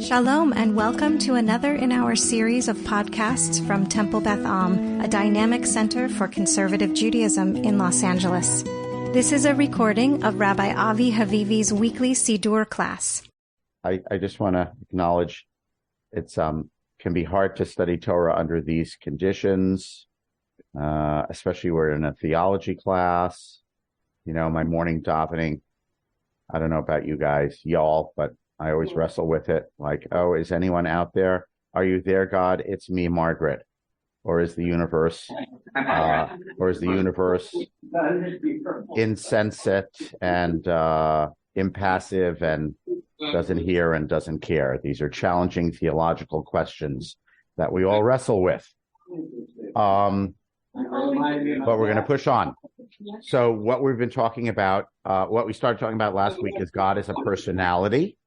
Shalom and welcome to another in our series of podcasts from Temple Beth Am, a dynamic center for conservative Judaism in Los Angeles. This is a recording of Rabbi Avi Havivi's weekly Siddur class. I just want to acknowledge it's can be hard to study Torah under these conditions, especially we're in a theology class. You know, my morning davening, I don't know about you guys, y'all, but I always wrestle with it. Like, oh, is anyone out there? Are you there, God? It's me, Margaret. Or is the universe insensate and impassive and doesn't hear and doesn't care? These are challenging theological questions that we all wrestle with. But we're going to push on. So what we've been talking about, what we started talking about last week is God as a personality.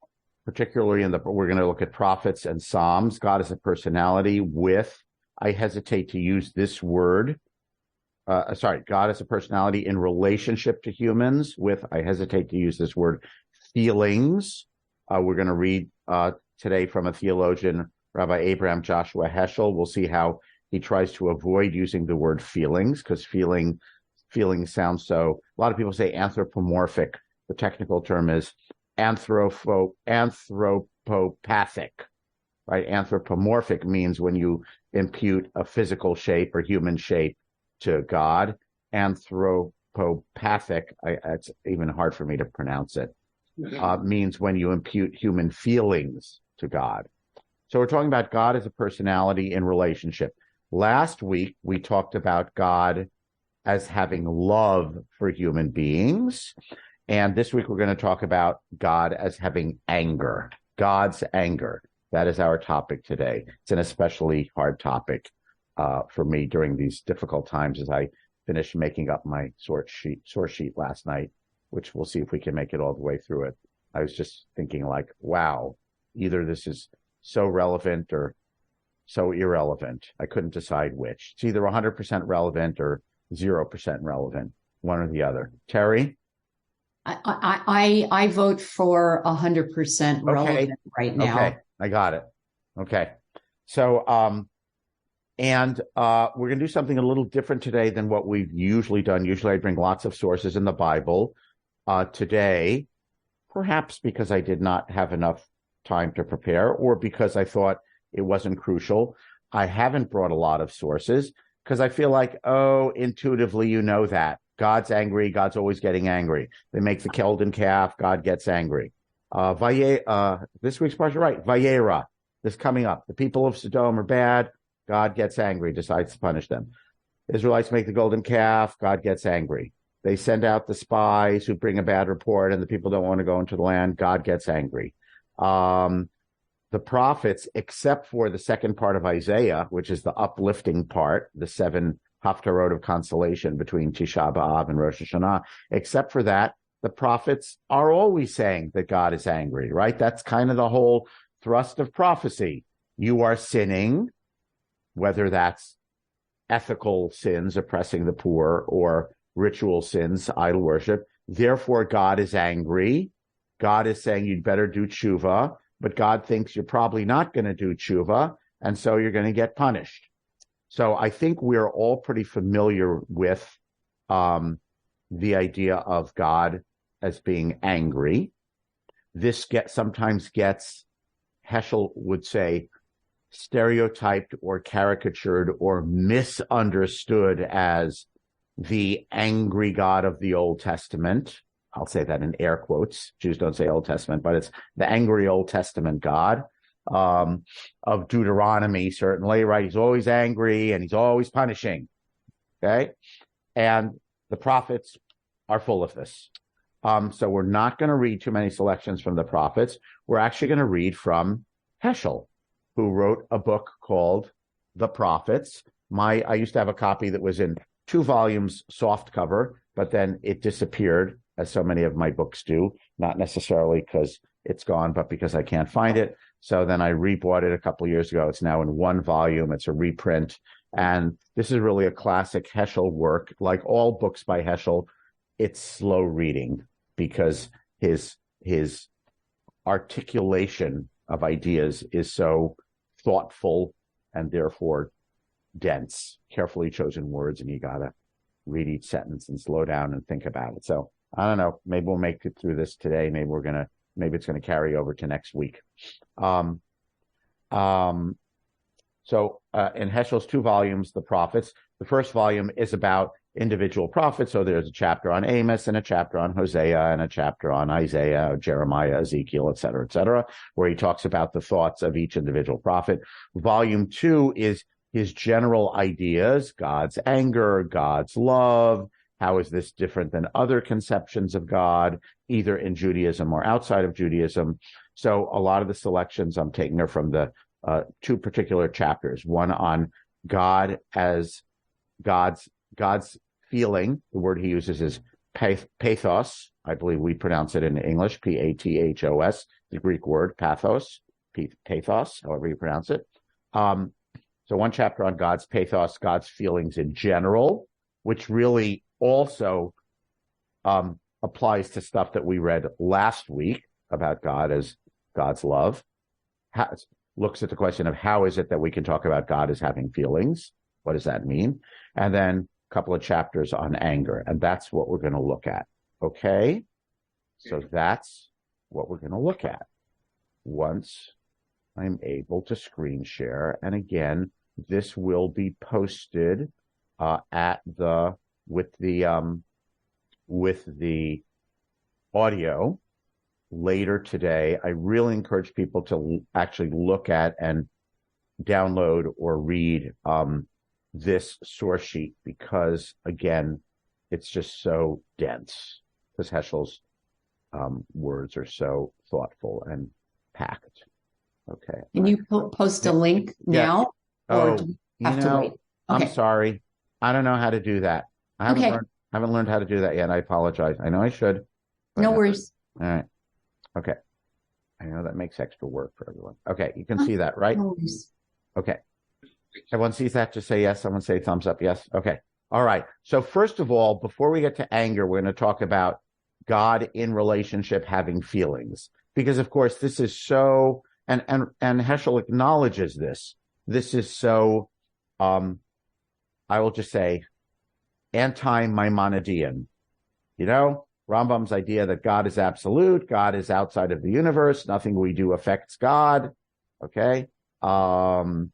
Particularly we're going to look at prophets and Psalms. God is a personality with, I hesitate to use this word. God is a personality in relationship to humans with, I hesitate to use this word, feelings. We're going to read today from a theologian, Rabbi Abraham Joshua Heschel. We'll see how he tries to avoid using the word feelings because feeling sounds so, a lot of people say anthropomorphic. The technical term is anthropopathic, right? Anthropomorphic means when you impute a physical shape or human shape to God. Anthropopathic, it's even hard for me to pronounce it, means when you impute human feelings to God. So we're talking about God as a personality in relationship. Last week, we talked about God as having love for human beings. And this week, we're going to talk about God as having anger, God's anger. That is our topic today. It's an especially hard topic for me during these difficult times as I finished making up my source sheet last night, which we'll see if we can make it all the way through it. I was just thinking like, wow, either this is so relevant or so irrelevant. I couldn't decide which. It's either 100% relevant or 0% relevant, one or the other. Terry? I vote for 100% relevant right now. Okay, I got it. Okay. So, we're going to do something a little different today than what we've usually done. Usually I bring lots of sources in the Bible. Today, perhaps because I did not have enough time to prepare or because I thought it wasn't crucial, I haven't brought a lot of sources because I feel like, intuitively, you know that. God's angry. God's always getting angry. They make the golden calf. God gets angry. This week's part, you're right. Vayera. This coming up. The people of Sodom are bad. God gets angry, decides to punish them. Israelites make the golden calf. God gets angry. They send out the spies who bring a bad report and the people don't want to go into the land. God gets angry. The prophets, except for the second part of Isaiah, which is the uplifting part, the 7 Haftarot of consolation between Tisha B'Av and Rosh Hashanah. Except for that, the prophets are always saying that God is angry, right? That's kind of the whole thrust of prophecy. You are sinning, whether that's ethical sins, oppressing the poor, or ritual sins, idol worship. Therefore, God is angry. God is saying you'd better do tshuva, but God thinks you're probably not going to do tshuva, and so you're going to get punished. So I think we're all pretty familiar with the idea of God as being angry. This sometimes gets, Heschel would say, stereotyped or caricatured or misunderstood as the angry God of the Old Testament. I'll say that in air quotes. Jews don't say Old Testament, but it's the angry Old Testament God. Of Deuteronomy, certainly, right? He's always angry and he's always punishing. Okay. And the prophets are full of this. So we're not going to read too many selections from the prophets. We're actually going to read from Heschel, who wrote a book called The Prophets. I used to have a copy that was in 2 volumes, soft cover, but then it disappeared, as so many of my books do, not necessarily because it's gone, but because I can't find it. So then I rebought it a couple of years ago. It's now in 1 volume. It's a reprint. And this is really a classic Heschel work. Like all books by Heschel, it's slow reading because his articulation of ideas is so thoughtful and therefore dense, carefully chosen words, and you got to read each sentence and slow down and think about it. So I don't know, maybe we'll make it through this today. Maybe it's going to carry over to next week. So in Heschel's 2 volumes, The Prophets, the first volume is about individual prophets. So there's a chapter on Amos and a chapter on Hosea and a chapter on Isaiah, Jeremiah, Ezekiel, et cetera, where he talks about the thoughts of each individual prophet. Volume 2 is his general ideas, God's anger, God's love. How is this different than other conceptions of God, either in Judaism or outside of Judaism? So a lot of the selections I'm taking are from the 2 particular chapters, one on God as God's feeling. The word he uses is pathos. I believe we pronounce it in English, Pathos, the Greek word, pathos, however you pronounce it. So one chapter on God's pathos, God's feelings in general, which really also applies to stuff that we read last week about God as God's love. Looks at the question of how is it that we can talk about God as having feelings? What does that mean? And then a couple of chapters on anger. And that's what we're going to look at. Okay? So that's what we're going to look at once I'm able to screen share. And again, this will be posted with the audio later today. I really encourage people to actually look at and download or read this source sheet, because again, it's just so dense, because Heschel's words are so thoughtful and packed. Okay. Can you post a link now? Yeah. Or do we have to wait? Okay. I'm sorry. I don't know how to do that. I haven't learned how to do that yet. I apologize. I know I should. No worries. All right. Okay. I know that makes extra work for everyone. Okay. You can see that, right? No worries. Okay. Everyone sees that? Just say yes. Someone say thumbs up. Yes. Okay. All right. So first of all, before we get to anger, we're going to talk about God in relationship having feelings, because of course this is so, and Heschel acknowledges this. This is so, I will just say, anti-Maimonidean. You know, Rambam's idea that God is absolute, God is outside of the universe, nothing we do affects God. Okay. The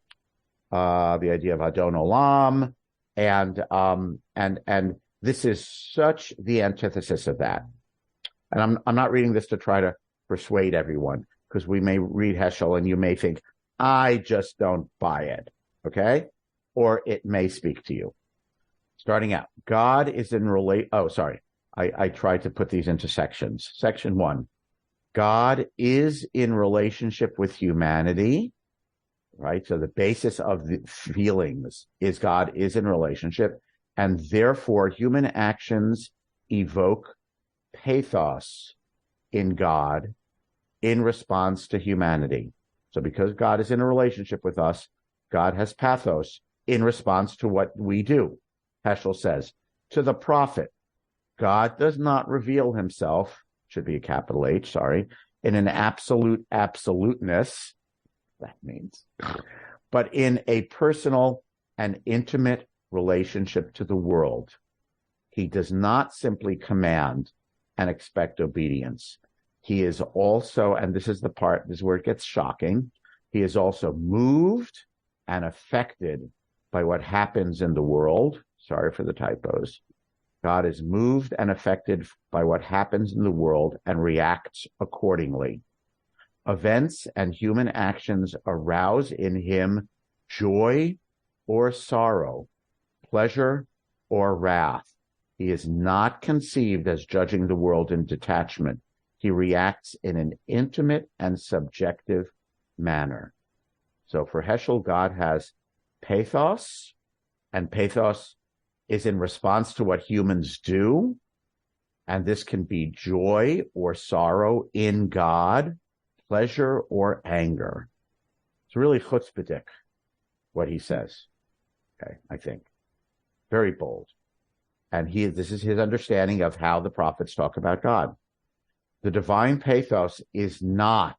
idea of Adon Olam, and this is such the antithesis of that. And I'm not reading this to try to persuade everyone, because we may read Heschel and you may think, I just don't buy it. Okay. Or it may speak to you. Starting out, God is in I tried to put these into sections. Section 1, God is in relationship with humanity, right? So the basis of the feelings is God is in relationship, and therefore human actions evoke pathos in God in response to humanity. So because God is in a relationship with us, God has pathos in response to what we do. Heschel says, to the prophet, God does not reveal himself, should be a capital H, sorry, in an absolute absoluteness, that means, but in a personal and intimate relationship to the world. He does not simply command and expect obedience. He is also, and this is where it gets shocking, he is also moved and affected by what happens in the world. Sorry for the typos. God is moved and affected by what happens in the world and reacts accordingly. Events and human actions arouse in him joy or sorrow, pleasure or wrath. He is not conceived as judging the world in detachment. He reacts in an intimate and subjective manner. So for Heschel, God has pathos, and pathos is in response to what humans do. And this can be joy or sorrow in God, pleasure or anger. It's really chutzpahdik, what he says. Okay, I think. Very bold. And this is his understanding of how the prophets talk about God. The divine pathos is not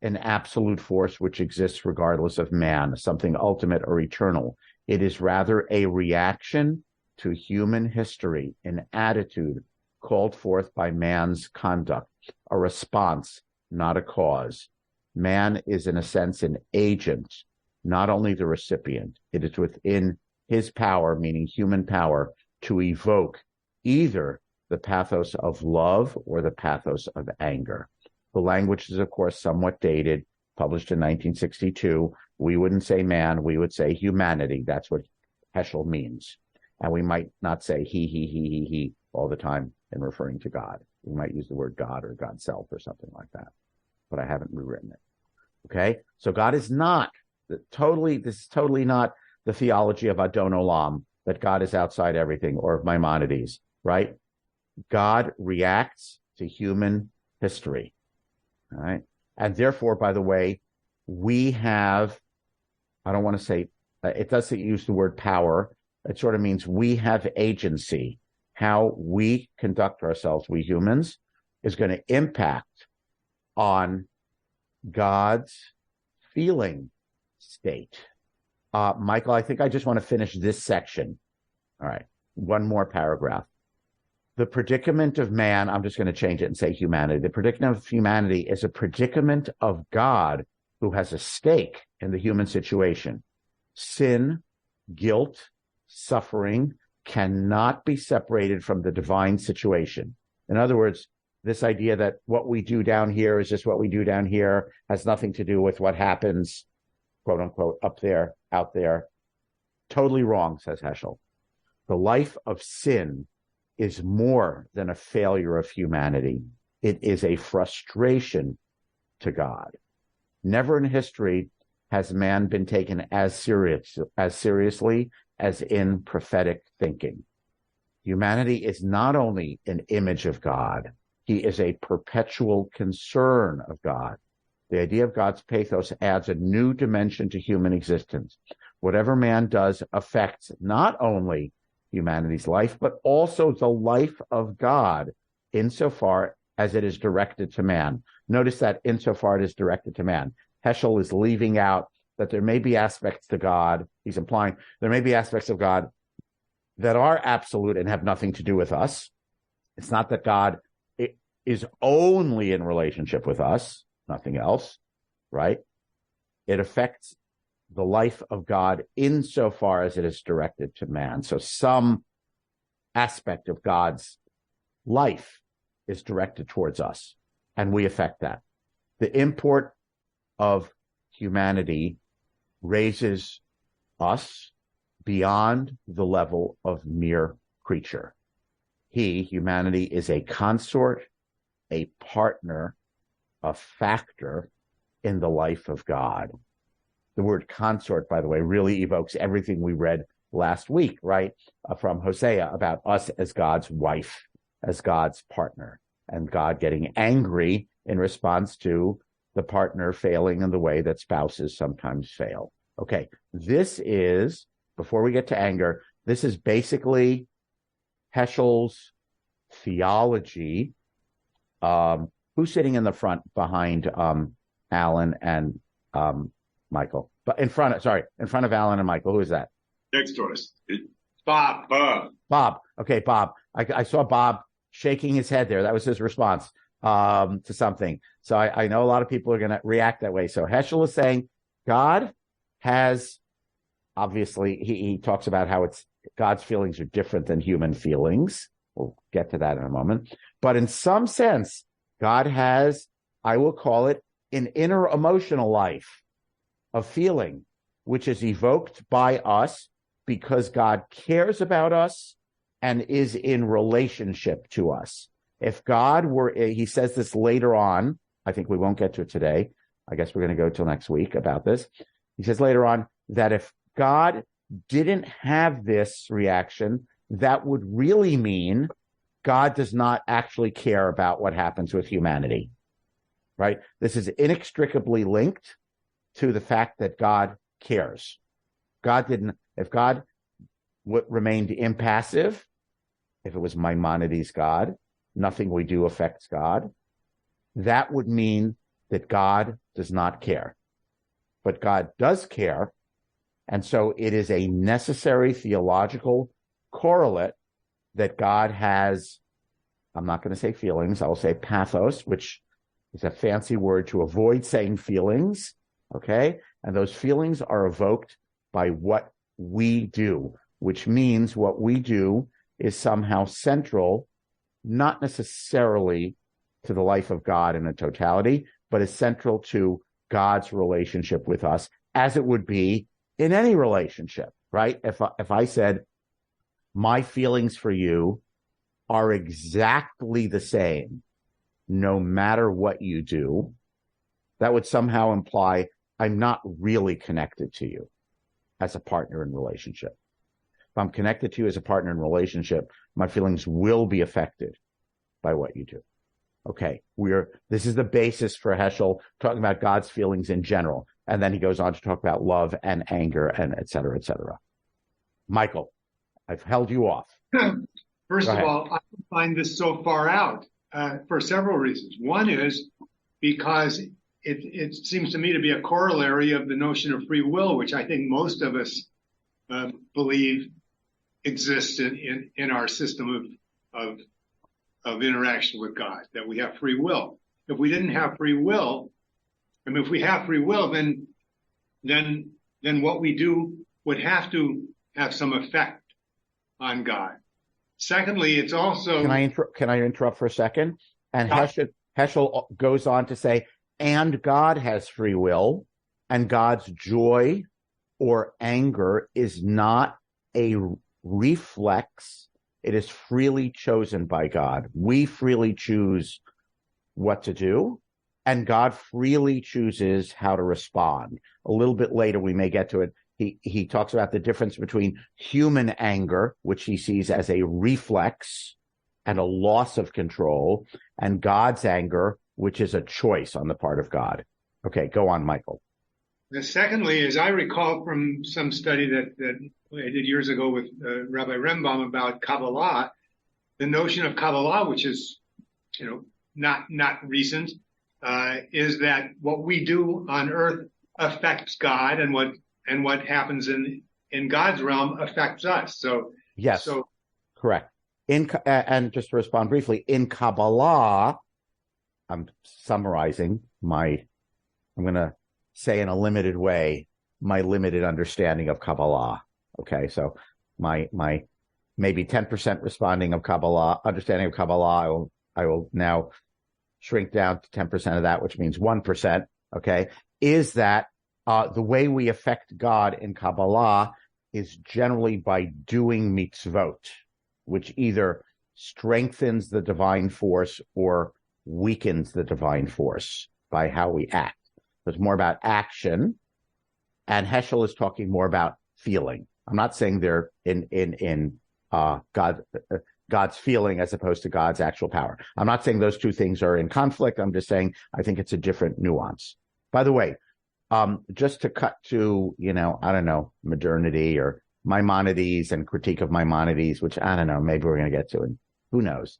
an absolute force which exists regardless of man, something ultimate or eternal. It is rather a reaction to human history, an attitude called forth by man's conduct, a response, not a cause. Man is, in a sense, an agent, not only the recipient. It is within his power, meaning human power, to evoke either the pathos of love or the pathos of anger. The language is, of course, somewhat dated, published in 1962. We wouldn't say man, we would say humanity. That's what Heschel means. And we might not say he all the time in referring to God. We might use the word God or God self or something like that. But I haven't rewritten it. Okay? So God is not, this is totally not the theology of Adon Olam, that God is outside everything, or of Maimonides, right? God reacts to human history. All right. And therefore, by the way, we have, I don't want to say, it doesn't use the word power. It sort of means we have agency. How we conduct ourselves, we humans, is going to impact on God's feeling state. Michael, I think I just want to finish this section. All right. One more paragraph. The predicament of man, I'm just going to change it and say humanity. The predicament of humanity is a predicament of God who has a stake in the human situation. Sin, guilt, suffering cannot be separated from the divine situation. In other words, this idea that what we do down here is just what we do down here has nothing to do with what happens, quote unquote, up there, out there. Totally wrong, says Heschel. The life of sin is more than a failure of humanity. It is a frustration to God. Never in history has man been taken as seriously as in prophetic thinking. Humanity is not only an image of God, he is a perpetual concern of God. The idea of God's pathos adds a new dimension to human existence. Whatever man does affects not only humanity's life, but also the life of God insofar as it is directed to man. Notice that insofar it is directed to man. Heschel is leaving out that there may be aspects to God. He's implying there may be aspects of God that are absolute and have nothing to do with us. It's not that God is only in relationship with us, nothing else, right? It affects the life of God insofar as it is directed to man. So some aspect of God's life is directed towards us, and we affect that. The import of humanity raises us beyond the level of mere creature. Humanity, is a consort, a partner, a factor in the life of God. The word consort, by the way, really evokes everything we read last week, right? From Hosea about us as God's wife, as God's partner, and God getting angry in response to the partner failing in the way that spouses sometimes fail. Okay, this is, before we get to anger, this is basically Heschel's theology. Who's sitting in the front behind Alan and Michael? But in front of Alan and Michael. Who is that? Next to us. Bob. Bob. Okay, Bob. I saw Bob shaking his head there. That was his response to something. So I know a lot of people are going to react that way. So Heschel is saying God has, obviously, he talks about how God's feelings are different than human feelings. We'll get to that in a moment. But in some sense, God has, I will call it, an inner emotional life of feeling, which is evoked by us because God cares about us and is in relationship to us. If God were, he says this later on, I think we won't get to it today. I guess we're going to go till next week about this. He says later on that if God didn't have this reaction, that would really mean God does not actually care about what happens with humanity, right? This is inextricably linked to the fact that God cares. If God remained impassive, if it was Maimonides' God, nothing we do affects God, that would mean that God does not care. But God does care, and so it is a necessary theological correlate that God has, I'm not going to say feelings, I'll say pathos, which is a fancy word to avoid saying feelings, okay? And those feelings are evoked by what we do, which means what we do is somehow central, not necessarily to the life of God in a totality, but is central to God's relationship with us, as it would be in any relationship, right? If I said, my feelings for you are exactly the same, no matter what you do, that would somehow imply I'm not really connected to you as a partner in relationship. If I'm connected to you as a partner in relationship, my feelings will be affected by what you do. Okay, this is the basis for Heschel talking about God's feelings in general. And then he goes on to talk about love and anger and et cetera, et cetera. Michael, I've held you off. First of all, I find this so far out for several reasons. One is because it seems to me to be a corollary of the notion of free will, which I think most of us believe exists in our system of interaction with God, that we have free will. If we didn't have free will, I mean, if we have free will, then what we do would have to have some effect on God. Secondly, it's also... Can I interrupt for a second? And Heschel goes on to say, and God has free will, and God's joy or anger is not a reflex. It is freely chosen by God. We freely choose what to do, and God freely chooses how to respond. A little bit later, we may get to it. He talks about the difference between human anger, which he sees as a reflex and a loss of control, and God's anger, which is a choice on the part of God. Okay, go on, Michael. Secondly, as I recall from some study that I did years ago with Rabbi Rembam about Kabbalah, the notion of Kabbalah, which is, not recent, is that what we do on earth affects God, and what happens in God's realm affects us. So yes, correct. And just to respond briefly, in Kabbalah, I'm summarizing I'm going to say in a limited way, my limited understanding of Kabbalah. Okay, so my maybe 10% understanding of Kabbalah, I will now shrink down to 10% of that, which means 1%. Okay, is that the way we affect God in Kabbalah is generally by doing mitzvot, which either strengthens the divine force or weakens the divine force by how we act. It's more about action, and Heschel is talking more about feeling. I'm not saying they're in God's feeling as opposed to God's actual power. I'm not saying those two things are in conflict. I'm just saying I think it's a different nuance. By the way, just to cut to, modernity or Maimonides and critique of Maimonides, which I don't know, maybe we're going to get to, and who knows,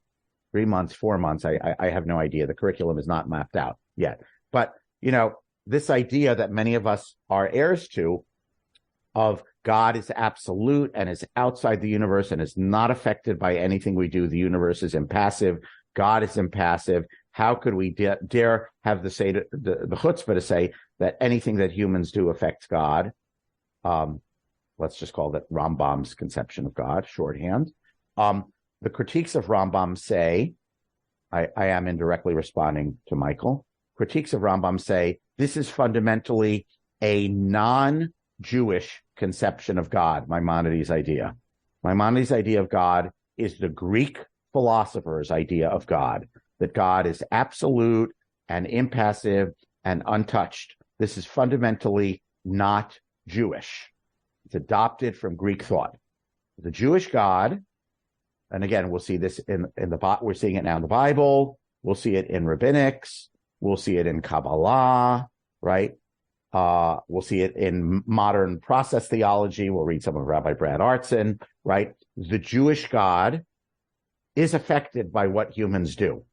3 months, 4 months, I have no idea. The curriculum is not mapped out yet. But, this idea that many of us are heirs to of God is absolute and is outside the universe and is not affected by anything we do. The universe is impassive. God is impassive. How could we dare have the chutzpah to say that anything that humans do affects God? Let's just call that Rambam's conception of God, shorthand. The critiques of Rambam say, I am indirectly responding to Michael. Critiques of Rambam say this is fundamentally a non-Jewish conception of God, Maimonides' idea. Maimonides' idea of God is the Greek philosopher's idea of God, that God is absolute and impassive and untouched. This is fundamentally not Jewish. It's adopted from Greek thought. The Jewish God, and again, we'll see this we're seeing it now in the Bible. We'll see it in rabbinics. We'll see it in Kabbalah, right? We'll see it in modern process theology. We'll read some of Rabbi Brad Artson, right? The Jewish God is affected by what humans do.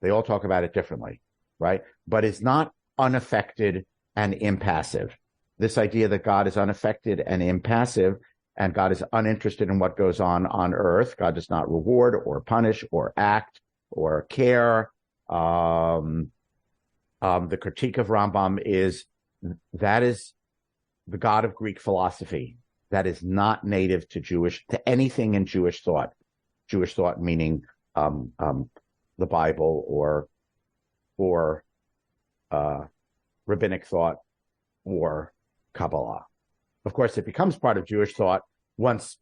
They all talk about it differently, right? but is not unaffected and impassive. This idea that God is unaffected and impassive, and God is uninterested in what goes on earth. God does not reward or punish or act or care. The critique of Rambam is that is the God of Greek philosophy. That is not native to anything in Jewish thought. Jewish thought meaning the Bible or rabbinic thought or Kabbalah. Of course, it becomes part of Jewish thought once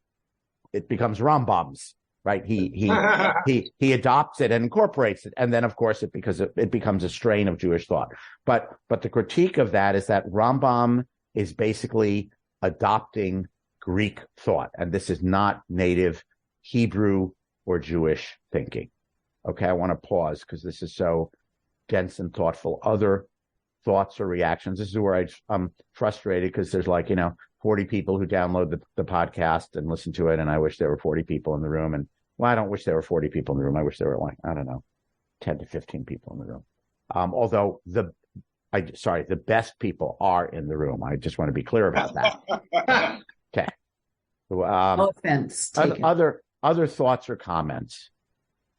it becomes Rambam's, right? He adopts it and incorporates it, and then of course it becomes a strain of Jewish thought. But the critique of that is that Rambam is basically adopting Greek thought, and this is not native Hebrew or Jewish thinking. Okay, I want to pause because this is so dense and thoughtful. Other thoughts or reactions? This is where I'm frustrated because there's 40 people who download the podcast and listen to it, and I wish there were 40 people in the room. And I don't wish there were 40 people in the room. I wish there were 10 to 15 people in the room. Although the best people are in the room. I just want to be clear about that. Okay. No offense. Other thoughts or comments?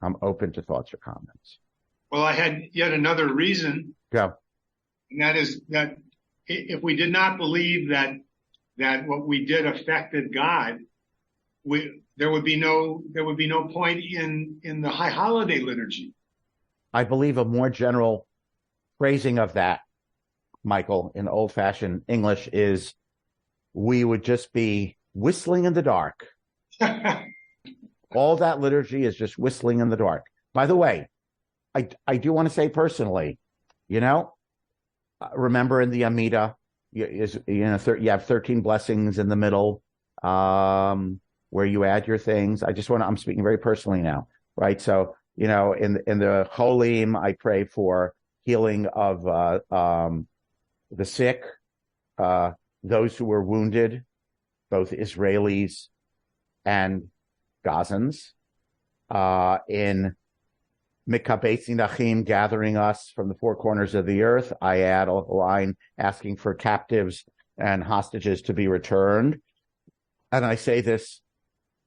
I'm open to thoughts or comments. Well, I had yet another reason. Go. And that is that if we did not believe that what we did affected God, there would be no point in the High Holiday liturgy. I believe a more general phrasing of that, Michael, in old-fashioned English is we would just be whistling in the dark. All that liturgy is just whistling in the dark. By the way, I do want to say personally, remember in the Amida, you have 13 blessings in the middle, where you add your things. I'm speaking very personally now, right? So, in the Cholim, I pray for healing of the sick, those who were wounded, both Israelis and Gazans. In Mikabetzi Nachim, gathering us from the four corners of the earth, I add a line asking for captives and hostages to be returned. And I say this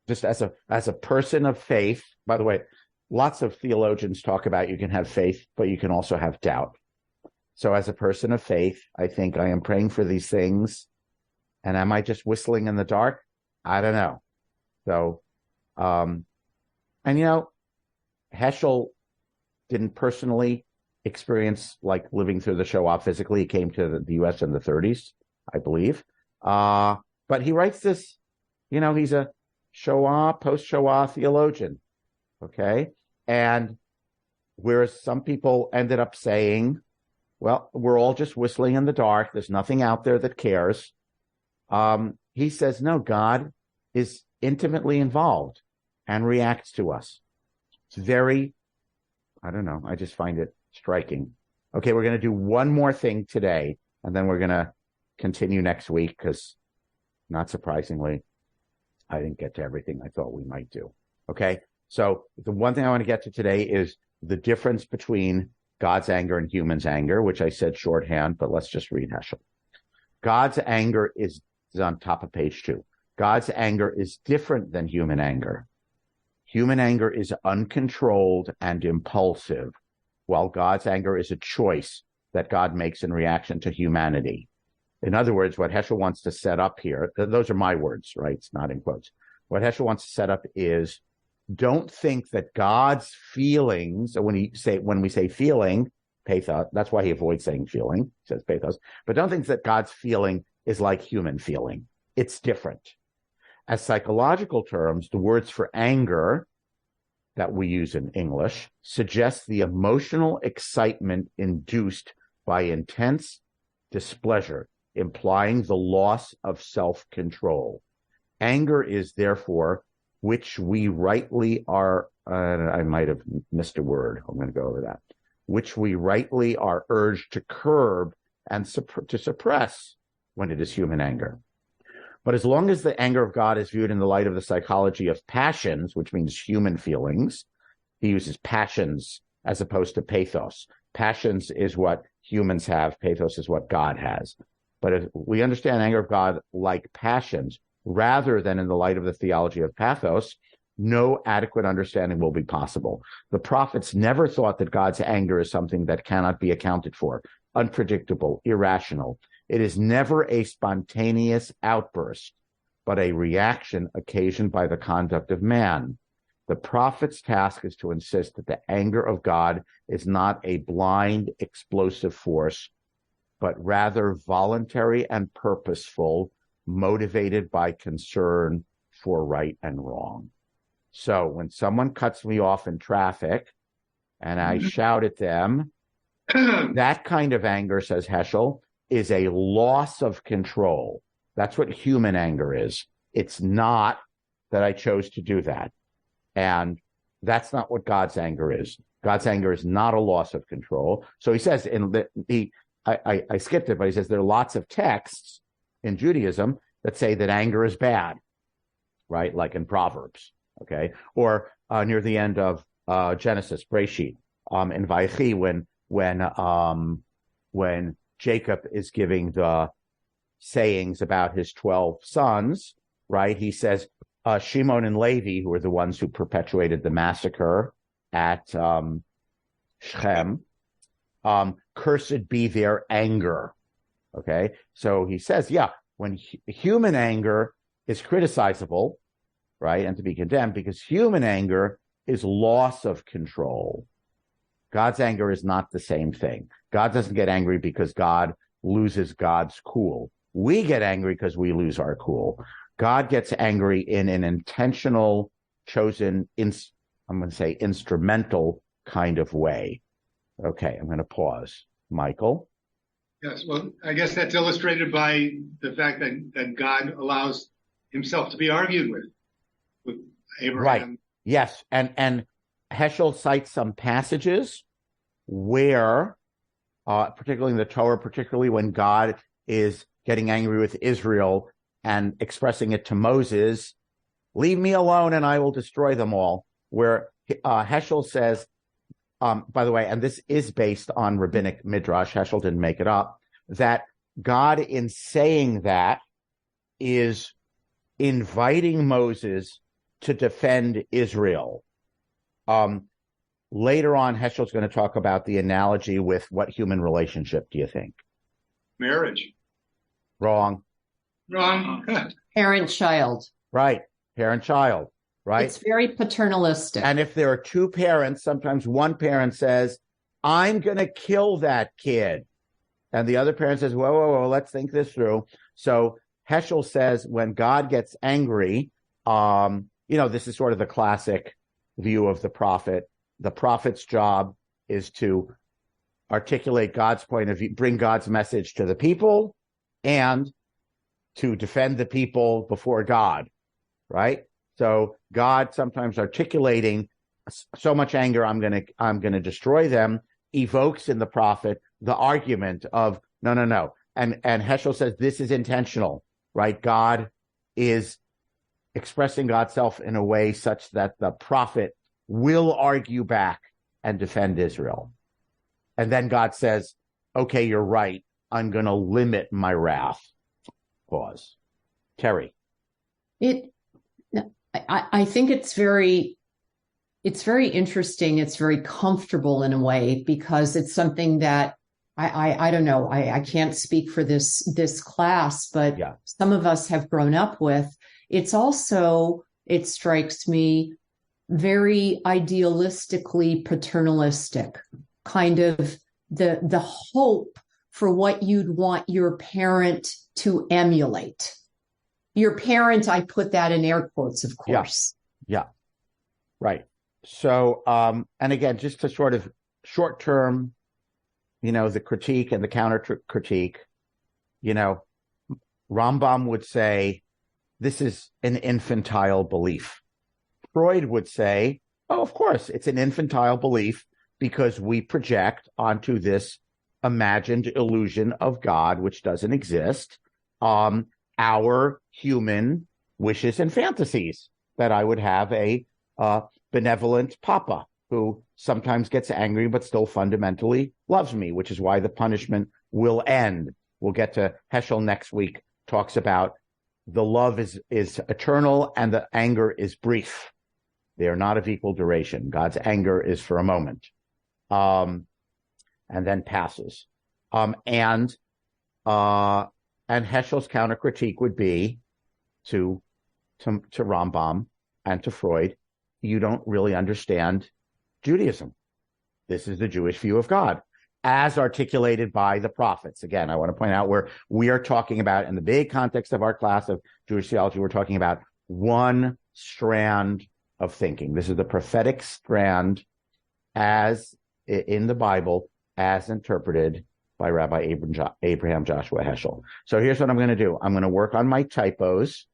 just as a person of faith. By the way, lots of theologians talk about you can have faith, but you can also have doubt. So as a person of faith, I think I am praying for these things. And am I just whistling in the dark? I don't know. So, Heschel didn't personally experience living through the Shoah physically. He came to the U.S. in the 30s, I believe. But he writes this, he's a Shoah, post-Shoah theologian. Okay. And whereas some people ended up saying, well, we're all just whistling in the dark. There's nothing out there that cares. He says, no, God is intimately involved and reacts to us. It's very, I don't know. I just find it striking. Okay. We're going to do one more thing today, and then we're going to continue next week because, not surprisingly, I didn't get to everything I thought we might do. Okay. So the one thing I want to get to today is the difference between God's anger and human's anger, which I said shorthand, but let's just read Heschel. God's anger is on top of page 2. God's anger is different than human anger. Human anger is uncontrolled and impulsive, while God's anger is a choice that God makes in reaction to humanity. In other words, what Heschel wants to set up here, those are my words, right? It's not in quotes. What Heschel wants to set up is, don't think that God's feelings, when we say feeling, pathos, that's why he avoids saying feeling, he says pathos, but don't think that God's feeling is like human feeling. It's different. As psychological terms, the words for anger that we use in English suggest the emotional excitement induced by intense displeasure, implying the loss of self-control. Anger is therefore which we rightly are, I might have missed a word. I'm going to go over that. Which we rightly are urged to curb and to suppress when it is human anger. But as long as the anger of God is viewed in the light of the psychology of passions, which means human feelings, he uses passions as opposed to pathos. Passions is what humans have. Pathos is what God has. But if we understand anger of God like passions, rather than in the light of the theology of pathos, no adequate understanding will be possible. The prophets never thought that God's anger is something that cannot be accounted for, unpredictable, irrational. It is never a spontaneous outburst, but a reaction occasioned by the conduct of man. The prophet's task is to insist that the anger of God is not a blind, explosive force, but rather voluntary and purposeful, motivated by concern for right and wrong. So when someone cuts me off in traffic and I shout at them, that kind of anger, says Heschel, is a loss of control. That's what human anger is. It's not that I chose to do that. And that's not what God's anger is. God's anger is not a loss of control. So he says, I skipped it, but he says there are lots of texts in Judaism that say that anger is bad, right? Like in Proverbs, okay? Or near the end of Genesis, Breshit, in Vayechi, when Jacob is giving the sayings about his 12 sons, right? He says, Shimon and Levi, who are the ones who perpetuated the massacre at Shechem, cursed be their anger. Okay. So he says, yeah, when human anger is criticizable, right, and to be condemned, because human anger is loss of control. God's anger is not the same thing. God doesn't get angry because God loses God's cool. We get angry because we lose our cool. God gets angry in an intentional, chosen, I'm going to say instrumental kind of way. Okay, I'm going to pause. Michael? Yes, well, I guess that's illustrated by the fact that God allows himself to be argued with Abraham. Right, yes, and Heschel cites some passages where, particularly in the Torah, particularly when God is getting angry with Israel and expressing it to Moses, leave me alone and I will destroy them all, where Heschel says, by the way, and this is based on rabbinic midrash, Heschel didn't make it up, that God in saying that is inviting Moses to defend Israel. Later on, Heschel's going to talk about the analogy with what human relationship do you think? Marriage. Wrong. Parent-child. Right. Parent-child. Right. It's very paternalistic. And if there are two parents, sometimes one parent says, I'm going to kill that kid. And the other parent says, whoa, let's think this through. So Heschel says when God gets angry, this is sort of the classic view of the prophet. The prophet's job is to articulate God's point of view, bring God's message to the people, and to defend the people before God, right? So God sometimes articulating so much anger, I'm going to destroy them, evokes in the prophet the argument of no. And Heschel says this is intentional, right? God is expressing God's self in a way such that the prophet will argue back and defend Israel. And then God says, okay, you're right. I'm going to limit my wrath. Pause. Terry. I think it's very interesting. It's very comfortable in a way because it's something that I don't know. I can't speak for this class, but yeah, some of us have grown up with. It's also, it strikes me, very idealistically paternalistic, kind of the hope for what you'd want your parent to emulate. Your parent, I put that in air quotes, of course. Yeah. Right. So, and again, just to sort of short term, the critique and the counter critique, Rambam would say, this is an infantile belief. Freud would say, oh, of course, it's an infantile belief because we project onto this imagined illusion of God, which doesn't exist, our human wishes and fantasies, that I would have a benevolent papa who sometimes gets angry but still fundamentally loves me, which is why the punishment will end. We'll get to Heschel next week, talks about the love is eternal and the anger is brief. They are not of equal duration. God's anger is for a moment, and then passes. And Heschel's counter critique would be to Rambam and to Freud, you don't really understand Judaism. This is the Jewish view of God, as articulated by the prophets. Again, I want to point out where we are talking about, in the big context of our class of Jewish theology, we're talking about one strand of thinking. This is the prophetic strand as in the Bible, as interpreted by Rabbi Abraham Joshua Heschel. So here's what I'm going to do. I'm going to work on my typos.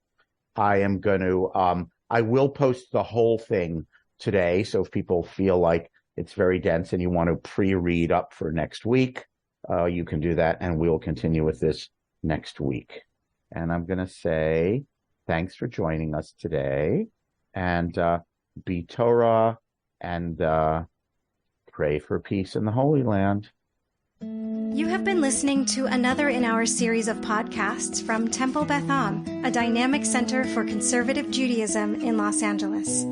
I will post the whole thing today. So if people feel like it's very dense and you want to pre-read up for next week, you can do that, and we'll continue with this next week. And I'm going to say thanks for joining us today, and be Torah, and pray for peace in the Holy Land. You have been listening to another in our series of podcasts from Temple Beth Am, a dynamic center for conservative Judaism in Los Angeles.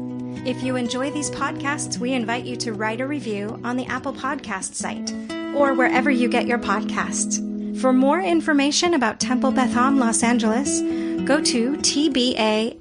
If you enjoy these podcasts, we invite you to write a review on the Apple Podcast site or wherever you get your podcasts. For more information about Temple Beth Am Los Angeles, go to tbala.org.